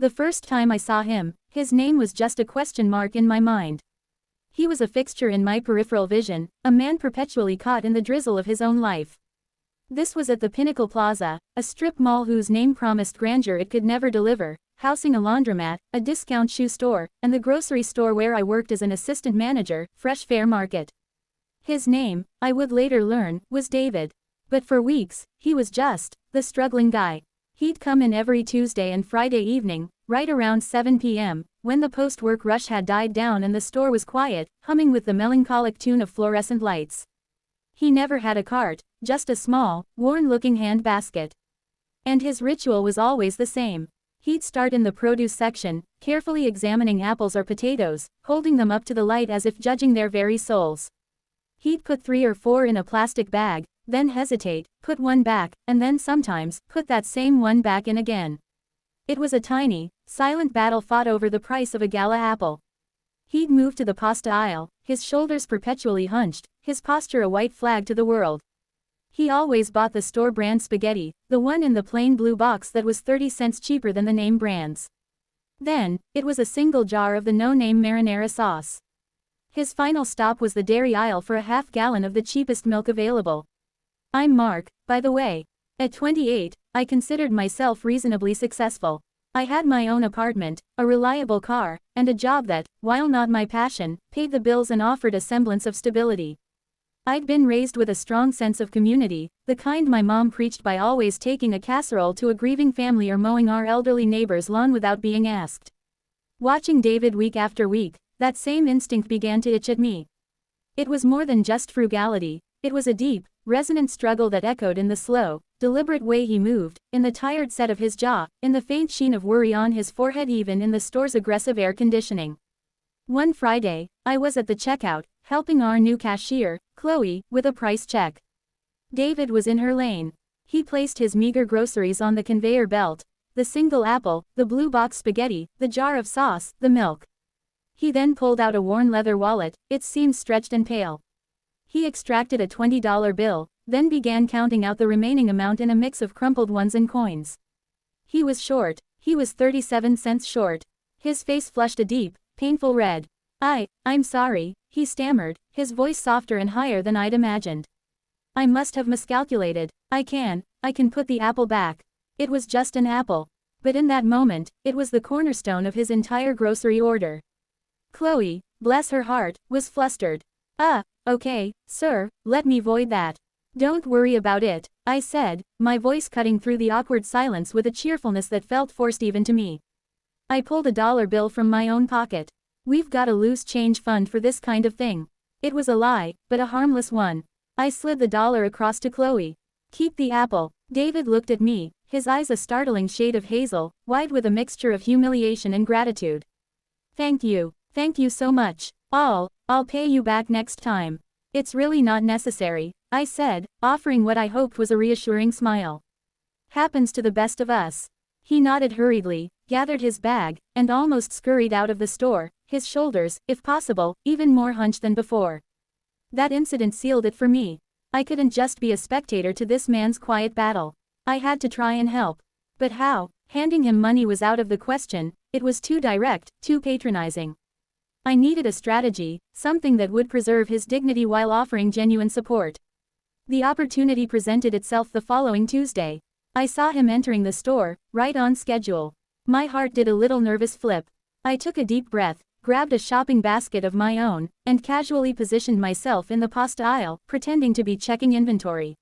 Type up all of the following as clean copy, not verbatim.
The first time I saw him, his name was just a question mark in my mind. He was a fixture in my peripheral vision, a man perpetually caught in the drizzle of his own life. This was at the Pinnacle Plaza, a strip mall whose name promised grandeur it could never deliver, housing a laundromat, a discount shoe store, and the grocery store where I worked as an assistant manager, Fresh Fair Market. His name, I would later learn, was David. But for weeks, he was just the struggling guy. He'd come in every Tuesday and Friday evening, right around 7 p.m., when the post-work rush had died down and the store was quiet, humming with the melancholic tune of fluorescent lights. He never had a cart, just a small, worn-looking hand basket. And his ritual was always the same. He'd start in the produce section, carefully examining apples or potatoes, holding them up to the light as if judging their very souls. He'd put 3 or 4 in a plastic bag, then hesitate, put one back, and then sometimes, put that same one back in again. It was a tiny, silent battle fought over the price of a gala apple. He'd move to the pasta aisle, his shoulders perpetually hunched, his posture a white flag to the world. He always bought the store brand spaghetti, the one in the plain blue box that was 30 cents cheaper than the name brands. Then, it was a single jar of the no-name marinara sauce. His final stop was the dairy aisle for a half-gallon of the cheapest milk available. I'm Mark, by the way. At 28, I considered myself reasonably successful. I had my own apartment, a reliable car, and a job that, while not my passion, paid the bills and offered a semblance of stability. I'd been raised with a strong sense of community, the kind my mom preached by always taking a casserole to a grieving family or mowing our elderly neighbor's lawn without being asked. Watching David week after week, that same instinct began to itch at me. It was more than just frugality, it was a deep, resonant struggle that echoed in the slow, deliberate way he moved, in the tired set of his jaw, in the faint sheen of worry on his forehead, even in the store's aggressive air conditioning. One Friday, I was at the checkout, helping our new cashier, Chloe, with a price check. David was in her lane. He placed his meager groceries on the conveyor belt, the single apple, the blue box spaghetti, the jar of sauce, the milk. He then pulled out a worn leather wallet, its seams stretched and pale. He extracted a $20 bill, then began counting out the remaining amount in a mix of crumpled ones and coins. He was short. He was 37 cents short. His face flushed a deep, painful red. I'm sorry, he stammered, his voice softer and higher than I'd imagined. I must have miscalculated. I can put the apple back. It was just an apple. But in that moment, it was the cornerstone of his entire grocery order. Chloe, bless her heart, was flustered. Okay, sir, let me void that. Don't worry about it, I said, my voice cutting through the awkward silence with a cheerfulness that felt forced even to me. I pulled a dollar bill from my own pocket. We've got a loose change fund for this kind of thing. It was a lie, but a harmless one. I slid the dollar across to Chloe. Keep the apple. David looked at me, his eyes a startling shade of hazel, wide with a mixture of humiliation and gratitude. Thank you so much. I'll pay you back next time. It's really not necessary, I said, offering what I hoped was a reassuring smile. Happens to the best of us. He nodded hurriedly, gathered his bag, and almost scurried out of the store, his shoulders, if possible, even more hunched than before. That incident sealed it for me. I couldn't just be a spectator to this man's quiet battle. I had to try and help. But how? Handing him money was out of the question, it was too direct, too patronizing. I needed a strategy, something that would preserve his dignity while offering genuine support. The opportunity presented itself the following Tuesday. I saw him entering the store, right on schedule. My heart did a little nervous flip. I took a deep breath, grabbed a shopping basket of my own, and casually positioned myself in the pasta aisle, pretending to be checking inventory.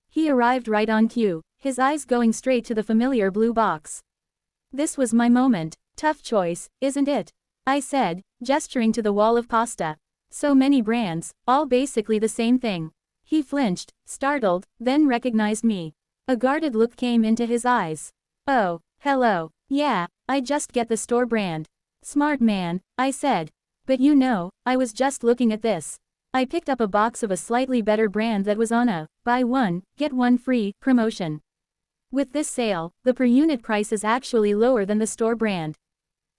He arrived right on cue, his eyes going straight to the familiar blue box. This was my moment. Tough choice, isn't it? I said, gesturing to the wall of pasta. So many brands, all basically the same thing. He flinched, startled, then recognized me. A guarded look came into his eyes. Oh, hello. Yeah, I just get the store brand. Smart man, I said. But you know, I was just looking at this. I picked up a box of a slightly better brand that was on a buy one, get one free promotion. With this sale, the per unit price is actually lower than the store brand.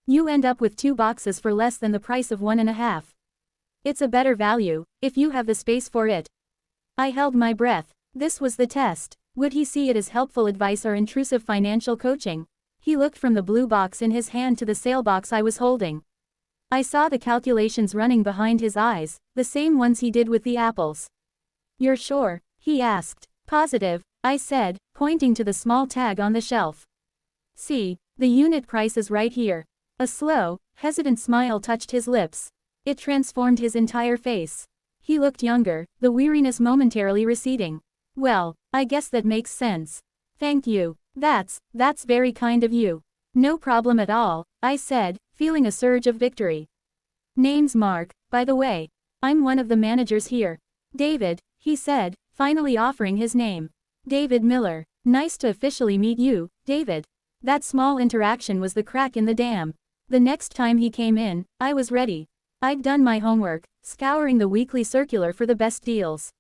You end up with 2 boxes for less than the price of 1.5. It's a better value, if you have the space for it. I held my breath. This was the test. Would he see it as helpful advice or intrusive financial coaching? He looked from the blue box in his hand to the sale box I was holding. I saw the calculations running behind his eyes, the same ones he did with the apples. "You're sure?" he asked. "Positive," I said, pointing to the small tag on the shelf. "See, the unit price is right here." A slow, hesitant smile touched his lips. It transformed his entire face. He looked younger, the weariness momentarily receding. "Well, I guess that makes sense. Thank you. That's very kind of you." "No problem at all," I said, feeling a surge of victory. "Name's Mark, by the way. I'm one of the managers here." "David," he said, finally offering his name. "David Miller. Nice to officially meet you, David." That small interaction was the crack in the dam. The next time he came in, I was ready. I'd done my homework, scouring the weekly circular for the best deals.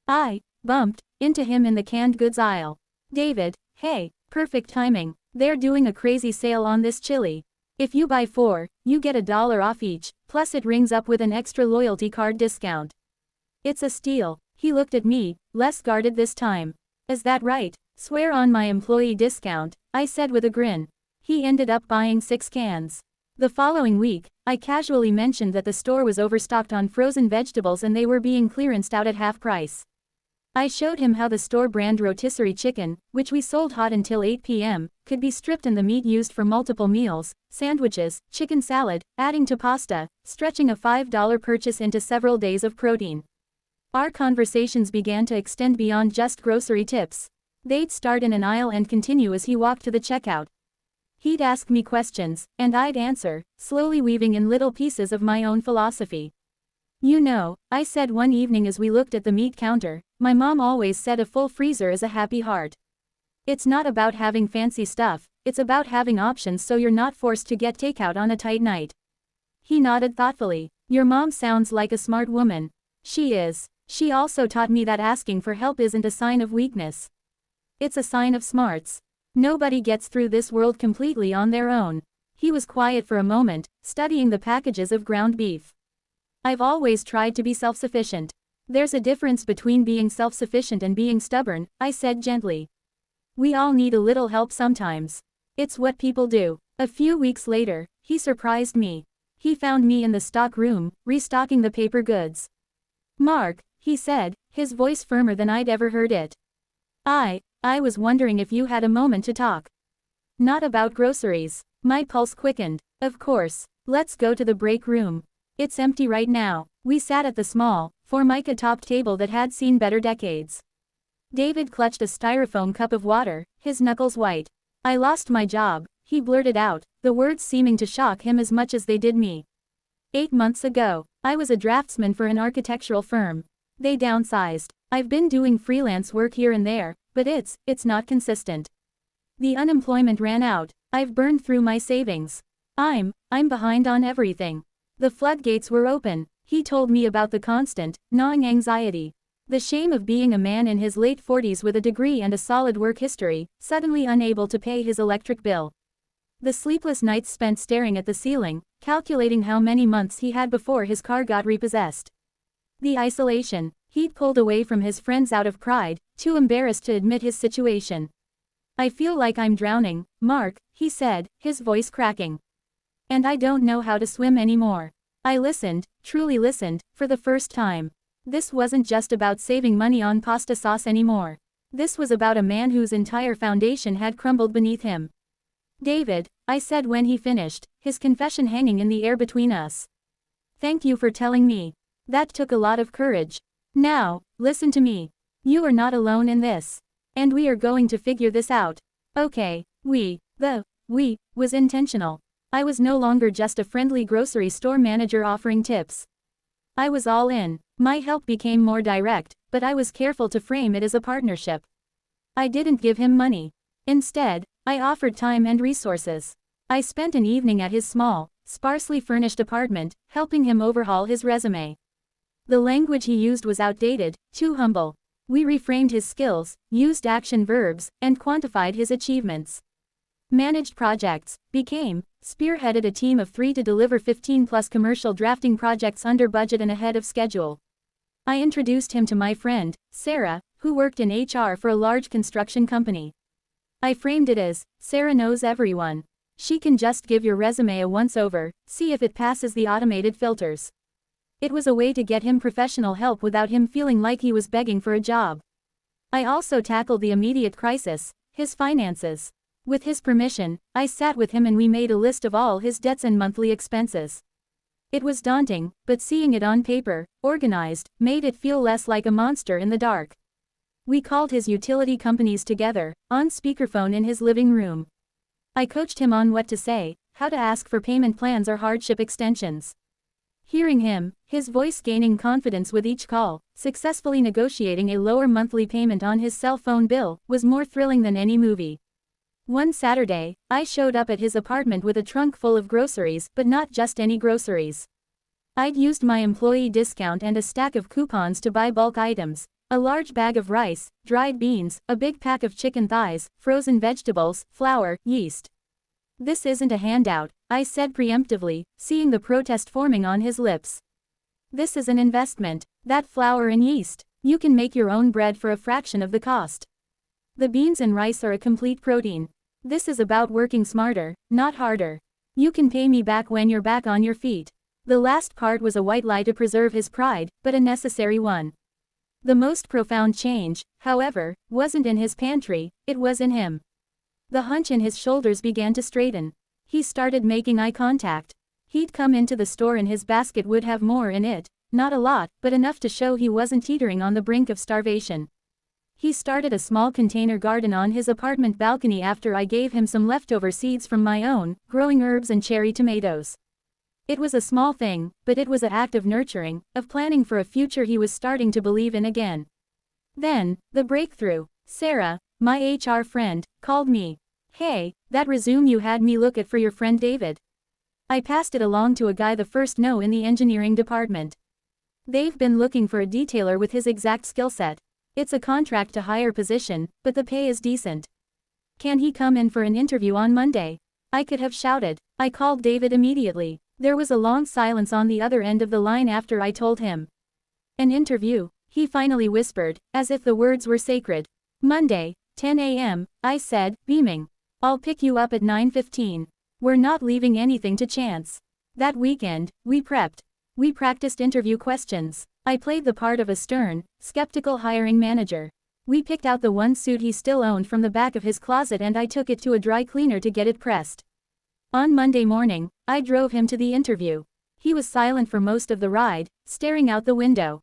I bumped into him in the canned goods aisle. "David, hey, perfect timing. They're doing a crazy sale on this chili. If you buy 4, you get $1 off each, plus it rings up with an extra loyalty card discount. It's a steal." He looked at me, less guarded this time. "Is that right?" "Swear on my employee discount," I said with a grin. He ended up buying 6 cans. The following week, I casually mentioned that the store was overstocked on frozen vegetables and they were being clearanced out at half price. I showed him how the store brand rotisserie chicken, which we sold hot until 8 p.m., could be stripped and the meat used for multiple meals, sandwiches, chicken salad, adding to pasta, stretching a $5 purchase into several days of protein. Our conversations began to extend beyond just grocery tips. They'd start in an aisle and continue as he walked to the checkout. He'd ask me questions, and I'd answer, slowly weaving in little pieces of my own philosophy. "You know," I said one evening as we looked at the meat counter, "my mom always said a full freezer is a happy heart. It's not about having fancy stuff, it's about having options so you're not forced to get takeout on a tight night." He nodded thoughtfully. "Your mom sounds like a smart woman." "She is. She also taught me that asking for help isn't a sign of weakness. It's a sign of smarts. Nobody gets through this world completely on their own." He was quiet for a moment, studying the packages of ground beef. "I've always tried to be self-sufficient." "There's a difference between being self-sufficient and being stubborn," I said gently. "We all need a little help sometimes. It's what people do." A few weeks later, he surprised me. He found me in the stock room, restocking the paper goods. "Mark," he said, his voice firmer than I'd ever heard it. I was wondering if you had a moment to talk." "Not about groceries." My pulse quickened. "Of course. Let's go to the break room. It's empty right now." We sat at the small, formica-topped table that had seen better decades. David clutched a styrofoam cup of water, his knuckles white. "I lost my job," he blurted out, the words seeming to shock him as much as they did me. 8 months ago, I was a draftsman for an architectural firm. They downsized. I've been doing freelance work here and there, but it's not consistent. The unemployment ran out. I've burned through my savings. I'm behind on everything." The floodgates were open. He told me about the constant, gnawing anxiety. The shame of being a man in his late 40s with a degree and a solid work history, suddenly unable to pay his electric bill. The sleepless nights spent staring at the ceiling, calculating how many months he had before his car got repossessed. The isolation. He'd pulled away from his friends out of pride, too embarrassed to admit his situation. "I feel like I'm drowning, Mark," he said, his voice cracking. "And I don't know how to swim anymore." I listened, truly listened, for the first time. This wasn't just about saving money on pasta sauce anymore. This was about a man whose entire foundation had crumbled beneath him. "David," I said when he finished, his confession hanging in the air between us. "Thank you for telling me. That took a lot of courage. Now, listen to me. You are not alone in this. And we are going to figure this out." Okay, we was intentional. I was no longer just a friendly grocery store manager offering tips. I was all in. My help became more direct, but I was careful to frame it as a partnership. I didn't give him money. Instead, I offered time and resources. I spent an evening at his small, sparsely furnished apartment, helping him overhaul his resume. The language he used was outdated, too humble. We reframed his skills, used action verbs, and quantified his achievements. Managed projects, spearheaded a team of 3 to deliver 15+ commercial drafting projects under budget and ahead of schedule. I introduced him to my friend, Sarah, who worked in HR for a large construction company. I framed it as, Sarah knows everyone. She can just give your resume a once-over, see if it passes the automated filters. It was a way to get him professional help without him feeling like he was begging for a job. I also tackled the immediate crisis, his finances. With his permission, I sat with him and we made a list of all his debts and monthly expenses. It was daunting, but seeing it on paper, organized, made it feel less like a monster in the dark. We called his utility companies together, on speakerphone in his living room. I coached him on what to say, how to ask for payment plans or hardship extensions. Hearing him, his voice gaining confidence with each call, successfully negotiating a lower monthly payment on his cell phone bill, was more thrilling than any movie. One Saturday, I showed up at his apartment with a trunk full of groceries, but not just any groceries. I'd used my employee discount and a stack of coupons to buy bulk items, a large bag of rice, dried beans, a big pack of chicken thighs, frozen vegetables, flour, yeast. This isn't a handout, I said preemptively, seeing the protest forming on his lips. This is an investment. That flour and yeast, you can make your own bread for a fraction of the cost. The beans and rice are a complete protein. This is about working smarter, not harder. You can pay me back when you're back on your feet. The last part was a white lie to preserve his pride, but a necessary one. The most profound change, however, wasn't in his pantry, it was in him. The hunch in his shoulders began to straighten. He started making eye contact. He'd come into the store and his basket would have more in it, not a lot, but enough to show he wasn't teetering on the brink of starvation. He started a small container garden on his apartment balcony after I gave him some leftover seeds from my own, growing herbs and cherry tomatoes. It was a small thing, but it was an act of nurturing, of planning for a future he was starting to believe in again. Then, the breakthrough. Sarah, my HR friend, called me. Hey, that resume you had me look at for your friend David. I passed it along to a guy the first know in the engineering department. They've been looking for a detailer with his exact skill set. It's a contract to hire position, but the pay is decent. Can he come in for an interview on Monday? I could have shouted. I called David immediately. There was a long silence on the other end of the line after I told him. An interview, he finally whispered, as if the words were sacred. Monday, 10 a.m., I said, beaming. I'll pick you up at 9:15. We're not leaving anything to chance. That weekend, we prepped. We practiced interview questions. I played the part of a stern, skeptical hiring manager. We picked out the one suit he still owned from the back of his closet and I took it to a dry cleaner to get it pressed. On Monday morning, I drove him to the interview. He was silent for most of the ride, staring out the window.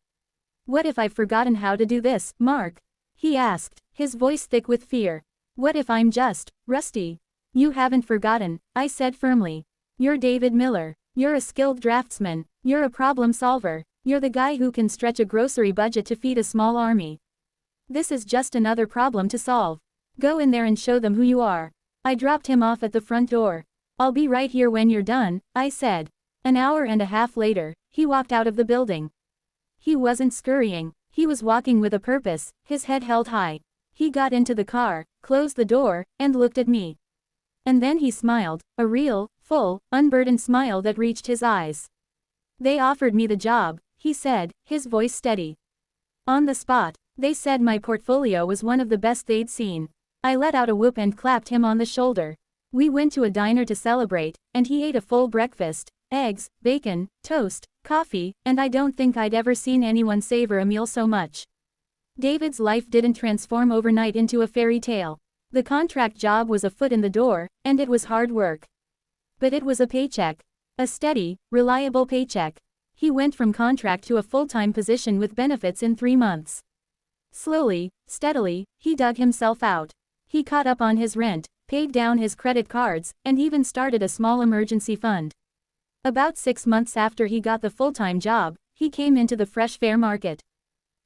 What if I've forgotten how to do this, Mark? He asked, his voice thick with fear. What if I'm just rusty? You haven't forgotten, I said firmly. You're David Miller. You're a skilled draftsman. You're a problem solver. You're the guy who can stretch a grocery budget to feed a small army. This is just another problem to solve. Go in there and show them who you are. I dropped him off at the front door. I'll be right here when you're done, I said. An hour and a half later, he walked out of the building. He wasn't scurrying. He was walking with a purpose, his head held high. He got into the car, closed the door, and looked at me. And then he smiled, a real, full, unburdened smile that reached his eyes. They offered me the job, he said, his voice steady. On the spot, they said my portfolio was one of the best they'd seen. I let out a whoop and clapped him on the shoulder. We went to a diner to celebrate, and he ate a full breakfast, eggs, bacon, toast, coffee, and I don't think I'd ever seen anyone savor a meal so much. David's life didn't transform overnight into a fairy tale. The contract job was a foot in the door, and it was hard work. But it was a paycheck. A steady, reliable paycheck. He went from contract to a full-time position with benefits in 3 months. Slowly, steadily, he dug himself out. He caught up on his rent, paid down his credit cards, and even started a small emergency fund. About 6 months after he got the full-time job, he came into the fresh fare market.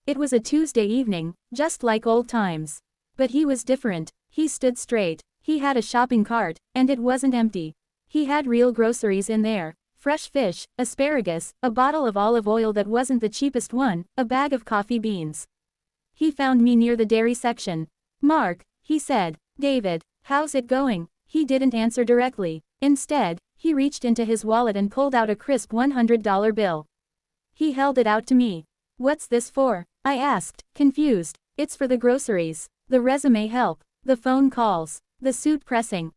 It was a Tuesday evening, just like old times. But he was different. He stood straight. He had a shopping cart, and it wasn't empty. He had real groceries in there. Fresh fish, asparagus, a bottle of olive oil that wasn't the cheapest one, a bag of coffee beans. He found me near the dairy section. Mark, he said. David, how's it going? He didn't answer directly. Instead, he reached into his wallet and pulled out a crisp $100 bill. He held it out to me. What's this for? I asked, confused. It's for the groceries. The resume help. The phone calls. The suit pressing.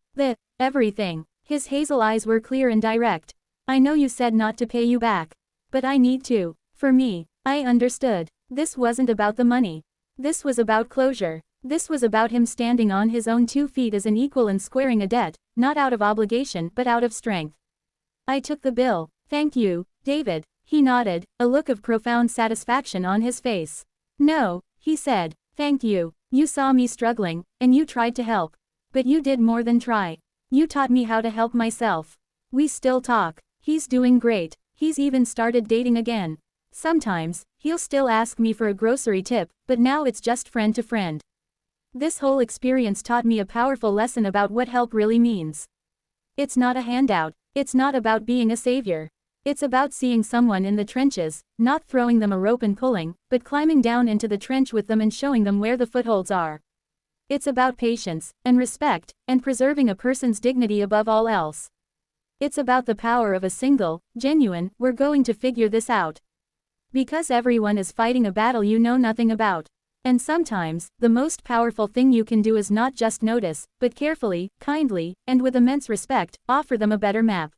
Everything. His hazel eyes were clear and direct. I know you said not to pay you back. But I need to. For me. I understood. This wasn't about the money. This was about closure. This was about him standing on his own 2 feet as an equal and squaring a debt, not out of obligation but out of strength. I took the bill. Thank you, David. He nodded, a look of profound satisfaction on his face. No, he said. Thank you. You saw me struggling, and you tried to help. But you did more than try. You taught me how to help myself. We still talk. He's doing great. He's even started dating again. Sometimes, he'll still ask me for a grocery tip, but now it's just friend to friend. This whole experience taught me a powerful lesson about what help really means. It's not a handout. It's not about being a savior. It's about seeing someone in the trenches, not throwing them a rope and pulling, but climbing down into the trench with them and showing them where the footholds are. It's about patience, and respect, and preserving a person's dignity above all else. It's about the power of a single, genuine, we're going to figure this out. Because everyone is fighting a battle you know nothing about. And sometimes, the most powerful thing you can do is not just notice, but carefully, kindly, and with immense respect, offer them a better map.